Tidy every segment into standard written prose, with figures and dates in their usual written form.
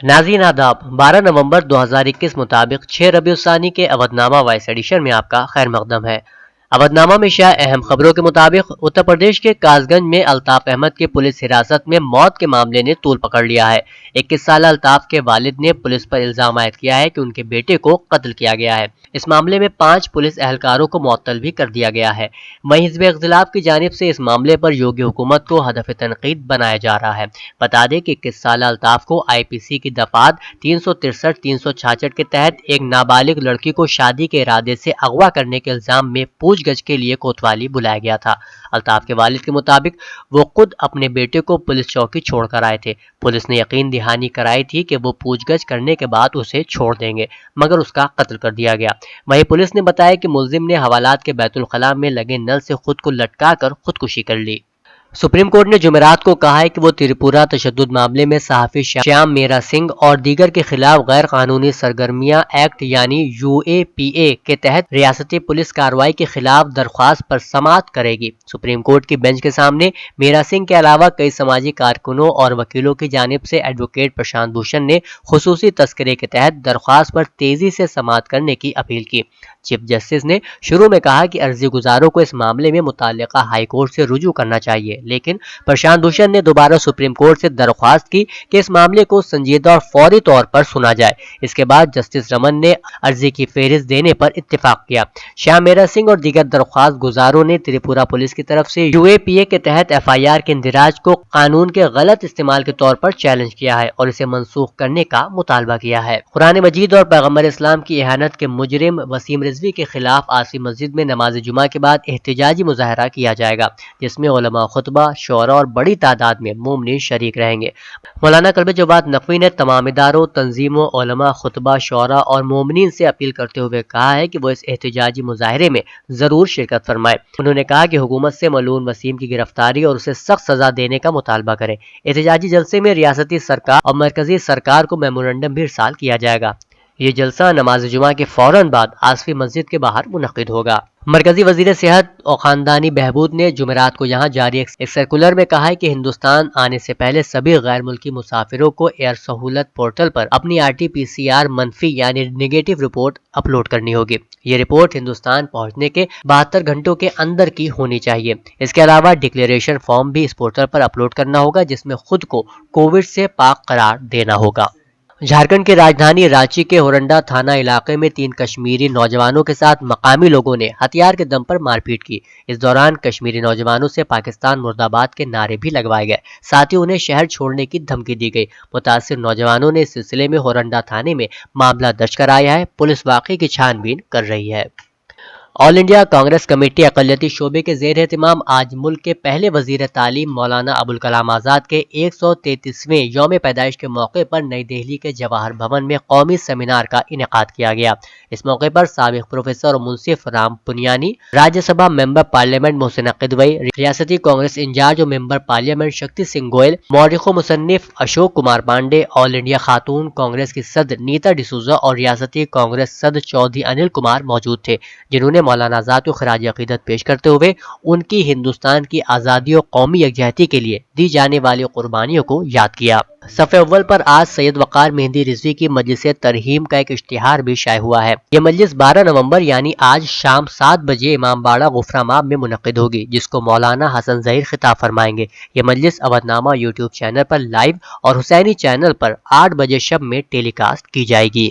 ناظرین آداب، 12 نومبر 2021 مطابق 6 ربیع الثانی کے اودھ-نامہ وائس ایڈیشن میں آپ کا خیر مقدم ہے۔ اودھ-نامہ میں شائع اہم خبروں کے مطابق اتر پردیش کے کاس گنج میں الطاف احمد کے پولیس حراست میں موت کے معاملے نے طول پکڑ لیا ہے۔ 21 سالہ الطاف کے والد نے پولیس پر الزام عائد کیا ہے کہ ان کے بیٹے کو قتل کیا گیا ہے۔ اس معاملے میں 5 پولیس اہلکاروں کو معطل بھی کر دیا گیا ہے۔ وہیں حزب اختلاف کی جانب سے اس معاملے پر یوگی حکومت کو ہدف تنقید بنایا جا رہا ہے۔ بتا دیں کہ 21 سالہ الطاف کو آئی پی سی کی دفعات 363 366 کے تحت ایک نابالغ لڑکی کو شادی کے ارادے سے اغوا کرنے کے الزام میں پوچھ گچھ کے لیے کوتوالی بلایا گیا تھا۔ الطاف کے والد کے مطابق وہ خود اپنے بیٹے کو پولیس چوکی چھوڑ کر آئے تھے۔ پولیس نے یقین دہانی کرائی تھی کہ وہ پوچھ گچھ کرنے کے بعد اسے چھوڑ دیں گے، مگر اس کا قتل کر دیا گیا۔ وہیں پولیس نے بتایا کہ ملزم نے حوالات کے بیت الخلاء میں لگے نل سے خود کو لٹکا کر خودکشی کر لی۔ سپریم کورٹ نے جمعرات کو کہا ہے کہ وہ تریپورہ تشدد معاملے میں صحافی شیام میرا سنگھ اور دیگر کے خلاف غیر قانونی سرگرمیاں ایکٹ یعنی UAPA کے تحت ریاستی پولیس کارروائی کے خلاف درخواست پر سماعت کرے گی۔ سپریم کورٹ کی بینچ کے سامنے میرا سنگھ کے علاوہ کئی سماجی کارکنوں اور وکیلوں کی جانب سے ایڈوکیٹ پرشانت بھوشن نے خصوصی تذکرے کے تحت درخواست پر تیزی سے سماعت کرنے کی اپیل کی۔ چیف جسٹس نے شروع میں کہا کہ عرضی گزاروں کو اس معاملے میں متعلقہ ہائی کورٹ سے رجوع کرنا چاہیے، لیکن پرشانت بھوشن نے دوبارہ سپریم کورٹ سے درخواست کی کہ اس معاملے کو سنجیدہ اور فوری طور پر سنا جائے۔ اس کے بعد جسٹس رمن نے عرضی کی فہرست دینے پر اتفاق کیا۔ شیام میرا سنگھ اور دیگر درخواست گزاروں نے تریپورہ پولیس کی طرف سے UAPA کے تحت FIR کے اندراج کو قانون کے غلط استعمال کے طور پر چیلنج کیا ہے اور اسے منسوخ کرنے کا مطالبہ کیا ہے۔ قرآن مجید اور پیغمبر اسلام کی اہانت کے مجرم وسیم رضوی کے خلاف آصفی مسجد میں نماز جمعہ کے بعد احتجاجی مظاہرہ کیا جائے گا، جس میں علماء خطبہ، شعراء اور بڑی تعداد میں مومنین شریک رہیں گے۔ مولانا کلب جواد نقوی نے تمام اداروں، تنظیموں، علماء، خطبہ، شعراء اور مومنین سے اپیل کرتے ہوئے کہا ہے کہ وہ اس احتجاجی مظاہرے میں ضرور شرکت فرمائیں۔ انہوں نے کہا کہ حکومت سے ملعون وسیم کی گرفتاری اور اسے سخت سزا دینے کا مطالبہ کریں۔ احتجاجی جلسے میں ریاستی سرکار اور مرکزی سرکار کو میمورنڈم بھی ارسال کیا جائے گا۔ یہ جلسہ نماز جمعہ کے فوراً بعد آصفی مسجد کے باہر منعقد ہوگا۔ مرکزی وزیر صحت اور خاندانی بہبود نے جمعرات کو یہاں جاری ایک سرکولر میں کہا ہے کہ ہندوستان آنے سے پہلے سبھی غیر ملکی مسافروں کو ایئر سہولت پورٹل پر اپنی RT-PCR منفی یعنی نگیٹو رپورٹ اپلوڈ کرنی ہوگی۔ یہ رپورٹ ہندوستان پہنچنے کے 72 گھنٹوں کے اندر کی ہونی چاہیے۔ اس کے علاوہ ڈکلیریشن فارم بھی اس پورٹل پر اپلوڈ کرنا ہوگا، جس میں خود کو کووڈ سے پاک قرار دینا ہوگا۔ جھارکھنڈ کی راجدھانی رانچی کے ہورنڈا تھانہ علاقے میں 3 کشمیری نوجوانوں کے ساتھ مقامی لوگوں نے ہتھیار کے دم پر مار پیٹ کی۔ اس دوران کشمیری نوجوانوں سے پاکستان مرد آباد کے نعرے بھی لگوائے گئے، ساتھ ہی انہیں شہر چھوڑنے کی دھمکی دی گئی۔ متاثر نوجوانوں نے اس سلسلے میں ہورنڈا تھانے میں معاملہ درج کرایا ہے۔ پولیس واقعے کی چھان بین کر رہی ہے۔ آل انڈیا کانگریس کمیٹی اقلیتی شعبے کے زیر اہتمام آج ملک کے پہلے وزیر تعلیم مولانا ابوالکلام آزاد کے 133ویں یوم پیدائش کے موقع پر نئی دہلی کے جواہر بھون میں قومی سیمینار کا انعقاد کیا گیا۔ اس موقع پر سابق پروفیسر اور منصف رام پنیانی، راجیہ سبھا ممبر پارلیمنٹ محسنہ قدوئی، ریاستی کانگریس انچارج اور ممبر پارلیمنٹ شکتی سنگھ گوئل، مورخ و مصنف اشوک کمار پانڈے، آل انڈیا خاتون کانگریس کی صدر نیتا ڈسوزا اور ریاستی کانگریس صدر چودھری انل کمار موجود تھے، جنہوں نے مولانا آزاد کو خراج عقیدت پیش کرتے ہوئے ان کی ہندوستان کی آزادی اور قومی یکجہتی کے لیے دی جانے والی قربانیوں کو یاد کیا۔ صفحہ اول پر آج سید وقار مہندی رضوی کی مجلس ترحیم کا ایک اشتہار بھی شائع ہوا ہے۔ یہ مجلس 12 نومبر یعنی آج شام 7 بجے امام باڑہ غفراماب میں منعقد ہوگی، جس کو مولانا حسن ظہیر خطاب فرمائیں گے۔ یہ مجلس اودھ-نامہ YouTube چینل پر لائیو اور حسینی چینل پر 8 بجے شب میں ٹیلی کاسٹ کی جائے گی۔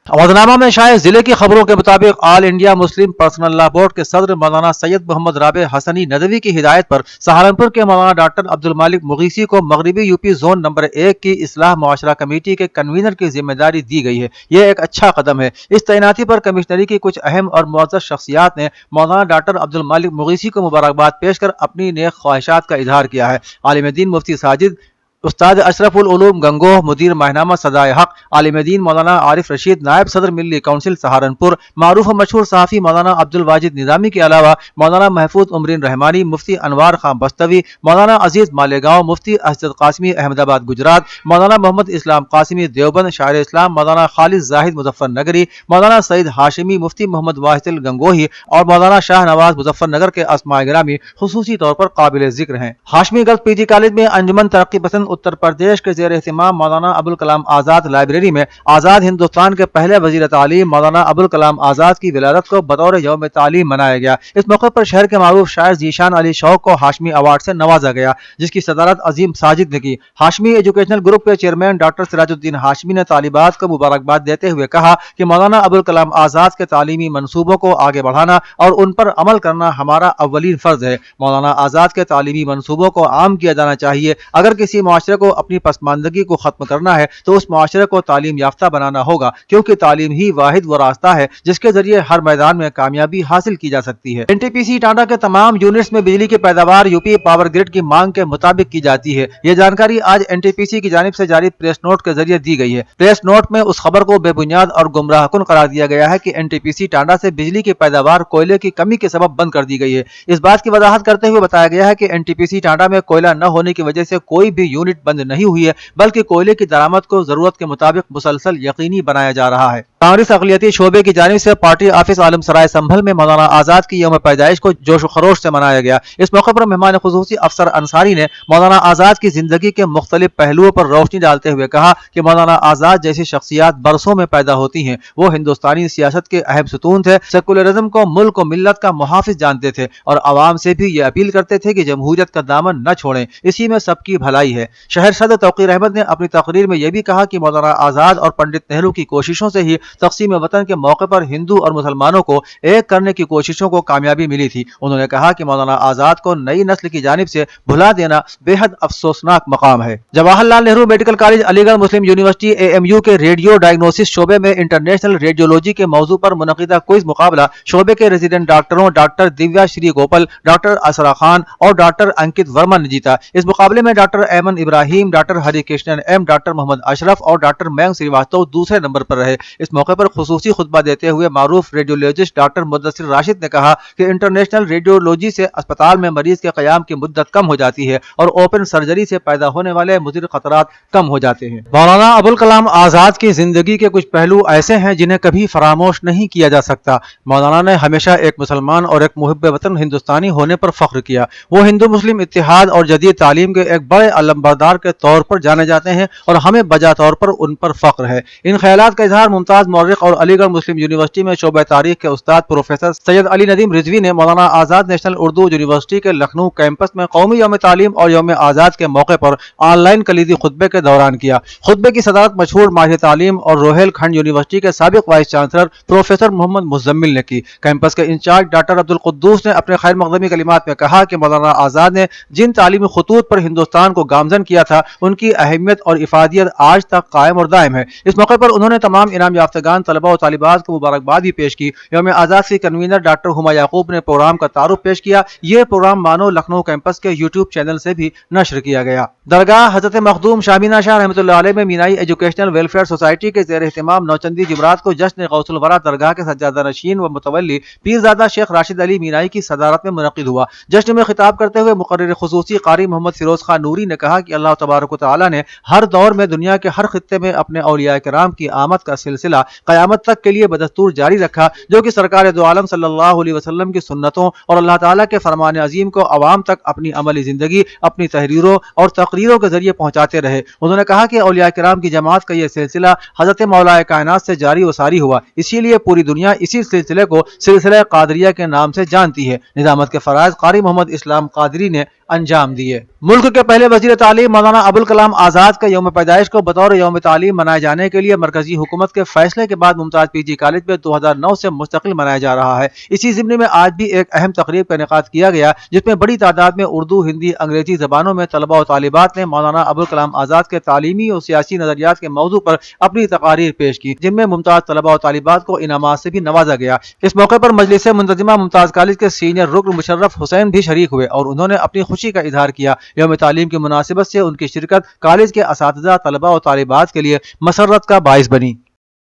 اودھ-نامہ میں شائع ضلع کی خبروں کے مطابق all India Muslim personal law board کے صدر مولانا سید محمد رابع حسنی ندوی کی ہدایت پر سہارنپور کے مولانا ڈاکٹر عبدالمالک مغیثی کو مغربی UP زون نمبر 1 کی اصلاح معاشرہ کمیٹی کے کنوینر کی ذمہ داری دی گئی ہے۔ یہ ایک اچھا قدم ہے۔ اس تعیناتی پر کمشنری کی کچھ اہم اور معزز شخصیات نے مولانا ڈاکٹر عبدالمالک مغیثی کو مبارکباد پیش کر اپنی نیک خواہشات کا اظہار کیا ہے۔ عالم دین مفتی ساجد، استاد اشرف العلوم گنگوہ، مدیر ماہنامہ صدائے حق، عالم دین مولانا عارف رشید، نائب صدر ملی کونسل سہارنپور، معروف و مشہور صحافی مولانا عبدالواجد نظامی کے علاوہ مولانا محفوظ عمرین رحمانی، مفتی انوار خان بستوی، مولانا عزیز مالیگاؤں، مفتی اسد قاسمی احمد آباد گجرات، مولانا محمد اسلام قاسمی دیوبند، شاعر اسلام مولانا خالد زاہد مظفر نگری، مولانا سعید ہاشمی، مفتی محمد واحد گنگوہی اور مولانا شاہ نواز مظفر نگر کے اسماء گرامی خصوصی طور پر قابل ذکر ہیں۔ ہاشمی گرلز PG کالج میں انجمن ترقی پسند उत्तर प्रदेश के ज़ेर एहतिमाम मौलाना अबुल कलाम आज़ाद लाइब्रेरी में आज़ाद हिंदुस्तान के पहले वज़ीर तालीम मौलाना अबुल कलाम आज़ाद की विलादत को बतौर यौम तालीम मनाया गया। इस मौके पर शहर के मारूफ शायर ज़ीशान अली शौक को हाशमी अवार्ड से नवाजा गया, जिसकी सदारत अजीम साजिद ने की। हाशमी एजुकेशनल ग्रुप के चेयरमैन डॉक्टर सिराजुद्दीन हाशमी ने तालिबात को मुबारकबाद देते हुए कहा कि मौलाना अबुल कलाम आज़ाद के तालीमी मंसूबों को आगे बढ़ाना और उन पर अमल करना हमारा अव्वलीन फर्ज है। मौलाना आज़ाद के तालीमी मंसूबों को आम किया जाना चाहिए। अगर किसी मुआशरे को अपनी पसमानदगी को खत्म करना है तो उस मुआशरे को तालीम याफ्ता बनाना होगा, क्योंकि तालीम ही वाहिद वो रास्ता है जिसके जरिए हर मैदान में कामयाबी हासिल की जा सकती है। एनटीपीसी टांडा के तमाम यूनिट्स में बिजली की पैदावार यूपी पावर ग्रिड की मांग के मुताबिक की जाती है। ये जानकारी आज एनटीपीसी की जानिब से जारी प्रेस नोट के जरिए दी गई है। प्रेस नोट में उस खबर को बेबुनियाद और गुमराहकुन करार दिया गया है कि एनटीपीसी टांडा से बिजली की पैदावार कोयले की कमी के सबब बंद कर दी गई है। इस बात की वजाहत करते हुए बताया गया है कि एनटीपीसी टांडा में कोयला न होने की वजह से कोई भी यूनिट बंद नहीं हुई है, बल्कि कोयले की दरामद को जरूरत के मुताबिक मुसलसल यकीनी बनाया जा रहा है। कांग्रेस अक़लियती शोबे की जानिब से पार्टी ऑफिस आलम सराय संभल में मौलाना आज़ाद की यौम पैदाइश को जोश व खरोश से मनाया गया। इस मौके पर मेहमान खुसूसी अफसर अंसारी ने मौलाना आज़ाद की जिंदगी के मुख्तलिफ पहलुओं पर रोशनी डालते हुए कहा कि मौलाना आज़ाद जैसी शख्सियात बरसों में पैदा होती हैं। वो हिंदुस्तानी सियासत के अहम सतून थे। सेकुलरिज्म को मुल्क व मिल्लत का मुहाफिज जानते थे और आवाम से भी ये अपील करते थे कि जमहूरियत का दामन न छोड़ें, इसी में सबकी भलाई है। शहर सदर तौकीर अहमद ने अपनी तकरीर में यह भी कहा कि मौलाना आज़ाद और पंडित नेहरू की कोशिशों से ही तक़सीम वतन के मौके पर हिंदू और मुसलमानों को एक करने की कोशिशों को कामयाबी मिली थी। उन्होंने कहा कि मौलाना आज़ाद को नई नस्ल की जानिब से भुला देना बेहद अफसोसनाक मकाम है। जवाहरलाल नेहरू मेडिकल कॉलेज अलीगढ़ मुस्लिम यूनिवर्सिटी AMU के रेडियो डायग्नोसिस शोबे में इंटरनेशनल रेडियोलॉजी के मौजू पर मुनक़िदा क्विज मुकाबला शोबे के रेजिडेंट डॉक्टरों डॉक्टर दिव्या श्री गोपाल, डॉक्टर असरा खान और डॉक्टर अंकित वर्मा ने जीता। इस मुकाबले में doctor Aiman Ibrahim, doctor Hari Krishnan M, doctor Mohammad Ashraf और डॉक्टर मयंक श्रीवास्तव दूसरे नंबर पर रहे। इस मौके पर खुसूसी खुतबा देते हुए मारूफ रेडियोलॉजिस्ट डॉक्टर मुद्दसिर राशिद ने कहा कि इंटरनेशनल रेडियोलॉजी से अस्पताल में मरीज के क़याम की मुद्दत कम हो जाती है और ओपन सर्जरी से पैदा होने वाले मुज़िर खतरात कम हो जाते हैं। मौलाना अबुल कलाम आज़ाद की जिंदगी के कुछ पहलू ऐसे हैं जिन्हें कभी फरामोश नहीं किया जा सकता। मौलाना ने हमेशा एक मुसलमान और एक मुहिब वतन हिंदुस्तानी होने पर फख्र किया। वो हिंदू मुस्लिम इत्तिहाद और जदीद तालीम के एक बड़े अलंबरदार के तौर पर जाने जाते हैं और हमें बजा तौर पर उन पर फख्र है। इन ख्यालात का इजहार मुमताज मौर्रिख और अलीगढ़ मुस्लिम यूनिवर्सिटी में शोबे तारीख के उस्ताद प्रोफेसर सैयद अली नदीम रिजवी ने मौलाना आज़ाद नेशनल उर्दू यूनिवर्सिटी के लखनऊ कैंपस में कौमी यौम तालीम और यौम आज़ाद के मौके पर ऑनलाइन कलीदी खुतबे के दौरान किया। खुतबे की सदारत मशहूर माहिर तालीम और रोहेल खंड यूनिवर्सिटी के साबिक vice chancellor professor Muhammad Muzammil ने की। कैंपस के इंचार्ज डॉक्टर अब्दुल कुद्दूस ने अपने खैर मक़दमी कलिमात में कहा कि मौलाना आज़ाद ने जिन तालीमी खतूत पर हिंदुस्तान को गामजन किया था, उनकी अहमियत और इफादियत आज तक कायम और दायम है। इस मौके पर उन्होंने तमाम इनाम याफ्तगान तलबा और तालिबात को मुबारकबाद भी पेश की। यौम आज़ाद की कन्वीनर डॉक्टर हुमा याकूब ने प्रोग्राम का तारुफ पेश किया। ये प्रोग्राम मानो लखनऊ कैंपस के यूट्यूब चैनल से भी नश्र किया गया। दरगाह हजरत मखदूम शामीना शाह रहमतुल्लाह अलैह में मीनाई एजुकेशनल वेलफेयर सोसाइटी के ज़ेर एहतिमाम नौचंदी जुमरात को जश्न गौसुल वरा दरगाह के सज्जादा नशीन व मुतवल्ली पीरजादा शेख राशिद अली मीनाई की सदारत में मुनक़िद हुआ। जश्न में खिताब करते हुए मुकर्रिर खुसूसी कारी मोहम्मद फिरोज खान नूरी ने कहा कि अल्लाह तबारक व तआला ने हर दौर में दुनिया के हर खित्ते में अपने औलिया किराम की आमद का सिलसिला क़यामत तक के लिए बदस्तूर जारी रखा, जो कि सरकार दो आलम सल्लल्लाहु अलैहि वसल्लम की सुन्नतों और अल्लाह ताला के फरमान अजीम को अवाम तक अपनी अमली जिंदगी, अपनी तहरीरों और तकरीरों के जरिए पहुंचाते रहे। उन्होंने कहा कि औलिया किराम की जमात का यह सिलसिला हजरत मौलाए कायनात से जारी व सारी हुआ, इसीलिए पूरी दुनिया इसी सिलसिले को सिलसिला कादरिया के नाम से जानती है। निजामत के फराइज कारी मोहम्मद इस्लाम कादरी ने अंजाम दिए। मुल्क के पहले वजीर तालीम मौलाना अबुल कलाम आज़ाद का यौम पैदाइश को बतौर यौम तालीम मनाए जाने के लिए मरकजी हुकूमत के फैसले के बाद मुमताज PG कॉलेज में 2009 से मुस्तकिल मनाया जा रहा है। इसी ज़िम्न में आज भी एक अहम तकरीब का इनेकाद किया गया, जिसमें बड़ी तादाद में उर्दू, हिंदी, अंग्रेजी जबानों में तलबा और तालिबात ने मौलाना अबुल कलाम आज़ाद के तालीमी और सियासी नजरियात के मौजू पर अपनी तकारीर पेश की, जिनमें मुमताज तलबा और तालिबात को इनामात से भी नवाजा गया। इस मौके पर मजलिस मुंतजिमा मुमताज कॉलेज के सीनियर रुकन मुशर्रफ हुसैन भी शरीक हुए और उन्होंने अपनी खुशी का इजहार किया। यौम तालीम की मुनासिबत से उनकी शिरकत कॉलेज के असातिज़ा, तलबा और तालिबात के लिए मसर्रत का बाइस बनी।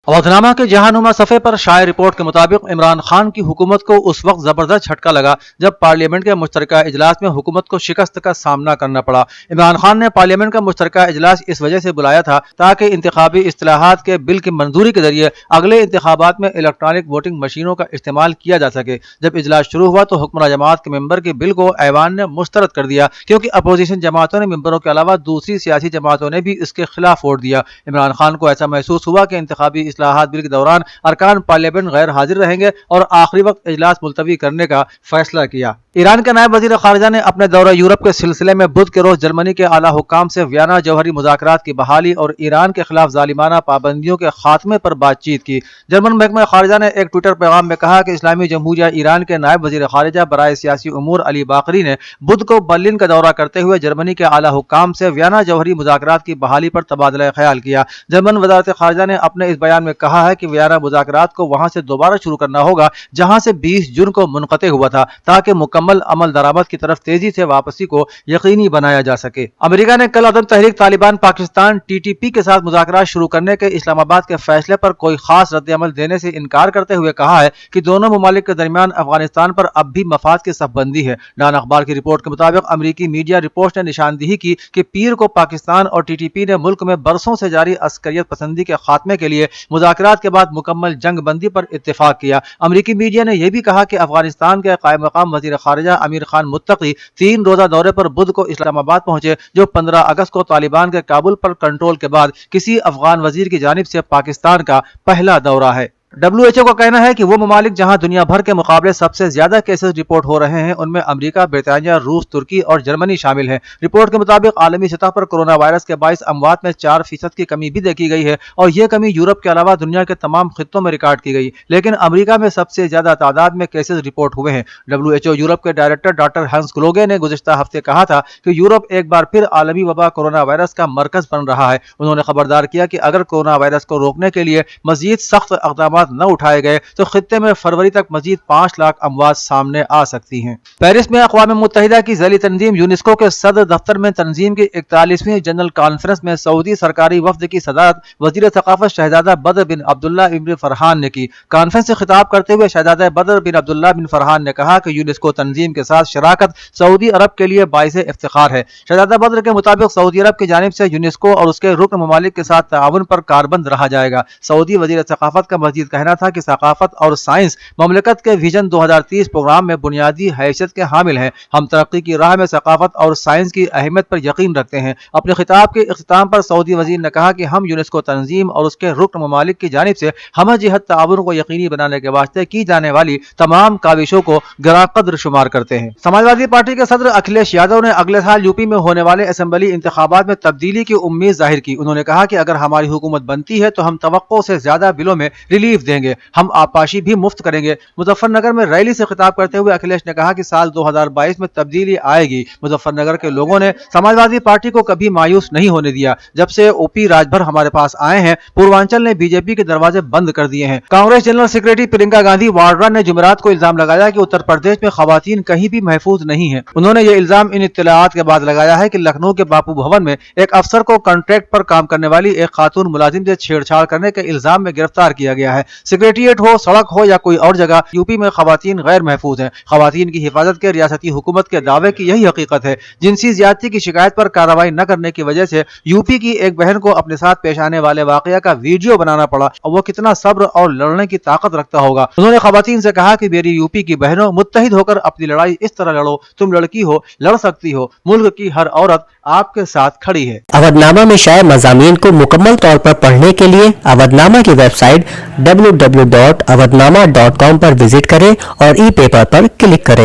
अवधनामा के जहानुमा सफ़े पर शाये रिपोर्ट के मुताबिक इमरान खान की हुकूमत को उस वक्त जबरदस्त झटका लगा जब पार्लियामेंट के मुश्तरका इजलास में हुकूमत को शिकस्त का सामना करना पड़ा। इमरान खान ने पार्लियामेंट का मुश्तरका इजलास इस वजह से बुलाया था ताकि इंतखाबी इस्तिलाहात के बिल की मंजूरी के जरिए अगले इंतखाबात में इलेक्ट्रॉनिक वोटिंग मशीनों का इस्तेमाल किया जा सके। जब इजलास शुरू हुआ तो हुक्मरान जमात के मेंबर के बिल को ऐवान ने मुस्तरद कर दिया क्योंकि अपोजिशन जमातों ने मेंबरों के अलावा दूसरी सियासी जमातों ने भी इसके खिलाफ वोट दिया। इमरान खान को ऐसा महसूस हुआ कि इंतखाबी इस्लाहात बिल के दौरान अरकान पार्लियामेंट गैर हाजिर रहेंगे और आखिरी वक्त इजलास मुलतवी करने का फैसला किया। ईरान के नायब वजीर खारजा ने अपने दौरा यूरोप के सिलसिले में बुध के रोज जर्मनी के आला हुक्काम से वियना जौहरी मुज़ाकरात की बहाली और ईरान के खिलाफ जालिमाना पाबंदियों के खात्मे पर बातचीत की। जर्मन महकमा खारजा ने एक ट्विटर पैगाम में कहा कि इस्लामी जमहूरिया ईरान के नायब वजीर खारजा बराए सियासी उमूर अली बाकरी ने बुध को बर्लिन का दौरा करते हुए जर्मनी के आला हुक्काम से वियना जौहरी मुज़ाकरात की बहाली पर तबादला ख्याल किया। जर्मन वज़ारत खारजा ने अपने इस बयान में कहा है कि वियना मुज़ाकरात को वहां से दोबारा शुरू करना होगा जहां से 20 जून को मुनक़ते हुआ था ताकि मुकम्मल अमल दरामद की तरफ तेजी से वापसी को यकीनी बनाया जा सके। अमेरिका ने कल अदम तहरीक तालिबान पाकिस्तान TTP के साथ मुज़ाकरात शुरू करने के इस्लामाबाद के फैसले पर कोई खास रद्द-ए-अमल देने से इनकार करते हुए कहा है कि दोनों ममालिक के दरमियान अफगानिस्तान पर अब भी मफाद की सफबंदी है। डान अखबार की रिपोर्ट के मुताबिक अमरीकी मीडिया रिपोर्ट ने निशानदेही की कि पीर को पाकिस्तान और TTP ने मुल्क में बरसों से जारी अस्करियत पसंदी के खात्मे के लिए मुज़ाकरात के बाद मुकम्मल जंग बंदी पर इत्तेफाक किया। अमरीकी मीडिया ने यह भी कहा कि अफगानिस्तान के कायम मकाम वजीर खारजा अमीर खान मुत्तकी 3 रोजा दौरे पर बुध को इस्लामाबाद पहुंचे जो 15 अगस्त को तालिबान के काबुल पर कंट्रोल के बाद किसी अफगान वजीर की जानिब से पाकिस्तान का पहला दौरा है। WHO का कहना है कि वो ममालिक जहां दुनिया भर के मुकाबले सबसे ज्यादा केसेस रिपोर्ट हो रहे हैं उनमें अमेरिका, ब्रितानिया, रूस, तुर्की और जर्मनी शामिल हैं। रिपोर्ट के मुताबिक आलमी सतह पर कोरोना वायरस के बाइस अमवात में 4% की कमी भी देखी गई है और यह कमी यूरोप के अलावा दुनिया के तमाम खित्तों में रिकॉर्ड की गई, लेकिन अमेरिका में सबसे ज्यादा तादाद में केसेस रिपोर्ट हुए हैं। WHO यूरोप के डायरेक्टर डॉक्टर हंस क्लोगे ने गुज़िश्ता हफ्ते कहा था कि यूरोप एक बार फिर आलमी वबा कोरोना वायरस का मरकज बन रहा है। उन्होंने खबरदार किया कि अगर कोरोना वायरस को रोकने के लिए मजीद सख्त इक़दाम न उठाए गए तो खित्ते में फरवरी तक मजीद 5 लाख अमवात सामने आ सकती हैं। पेरिस में अक़वाम मुत्तहिदा की ज़ैली तंजीम यूनेस्को के सदर दफ्तर में तंजीम की 41वीं जनरल कॉन्फ्रेंस में सऊदी सरकारी वफ्द की सदारत वज़ीर सक़ाफ़त शहज़ादा बदर बिन अब्दुल्ला बिन फरहान ने की। कॉन्फ्रेंस से खिताब करते हुए शहज़ादा बदर बिन अब्दुल्ला बिन फरहान ने कहा कि यूनेस्को तंजीम के साथ शराकत सऊदी अरब के लिए बाइस इफ्तिखार है। शहज़ादा बदर के मुताबिक सऊदी अरब की जानिब से यूनेस्को और उसके रुकन ममालिक के साथ ताउन पर कारबंद रहा जाएगा। सऊदी वज़ीर सक़ाफ़त का मज़ीद कहना था कि सक़ाफ़त और साइंस ममलकत के विजन 2030 प्रोग्राम में बुनियादी हैसियत के हामिल हैं। हम तरक्की की राह में सक़ाफ़त और साइंस की अहमियत पर यकीन रखते हैं। अपने खिताब के इख्तिताम पर सऊदी वज़ीर ने कहा कि हम यूनेस्को तंजीम और उसके रुकन ममालिक की जानिब से हमजिहत ताउन को यकीनी बनाने के वास्ते की जाने वाली तमाम काविशों को गराक़द्र शुमार करते हैं। समाजवादी पार्टी के सदर अखिलेश यादव ने अगले साल यूपी में होने वाले असेंबली इंतखाबात में तब्दीली की उम्मीद जाहिर की। उन्होंने कहा कि अगर हमारी हुकूमत बनती है तो हम तवक्को से ज्यादा बिलों में रिलीफ देंगे, हम आपाशी भी मुफ्त करेंगे। मुजफ्फरनगर में रैली से खिताब करते हुए अखिलेश ने कहा कि साल 2022 में तब्दीली आएगी। मुजफ्फरनगर के लोगों ने समाजवादी पार्टी को कभी मायूस नहीं होने दिया। जब से ओपी राजभर हमारे पास आए हैं, पूर्वांचल ने बीजेपी के दरवाजे बंद कर दिए हैं। कांग्रेस जनरल सेक्रेटरी प्रियंका गांधी वाड्रा ने जुमेरात को इल्जाम लगाया कि उत्तर प्रदेश में खवातीन कहीं भी महफूज नहीं है। उन्होंने ये इल्जाम इन इत्तलाआत के बाद लगाया है कि लखनऊ के बापू भवन में एक अफसर को कॉन्ट्रैक्ट पर काम करने वाली एक खातून मुलाजिम से छेड़छाड़ करने के इल्जाम में गिरफ्तार किया गया है। सेक्रेटेरिएट हो, सड़क हो या कोई और जगह, यूपी में खवातीन गैर महफूज हैं। खवातीन की हिफाजत के रियासती हुकूमत के दावे की यही हकीकत है। जिनसी ज्यादती की शिकायत पर कार्रवाई न करने की वजह से यूपी की एक बहन को अपने साथ पेश आने वाले वाकया का वीडियो बनाना पड़ा और वो कितना सब्र और लड़ने की ताकत रखता होगा। उन्होंने खवातीन से कहा कि मेरी यूपी की बहनों, मुत्तहिद होकर अपनी लड़ाई इस तरह लड़ो। तुम लड़की हो, लड़ सकती हो। मुल्क की हर औरत आपके साथ खड़ी है। अवधनामा में शाये मज़ामीन को मुकम्मल तौर पर पढ़ने के लिए अवधनामा की वेबसाइट www.awadhnama.com पर विजिट करें और ई पेपर पर क्लिक करें।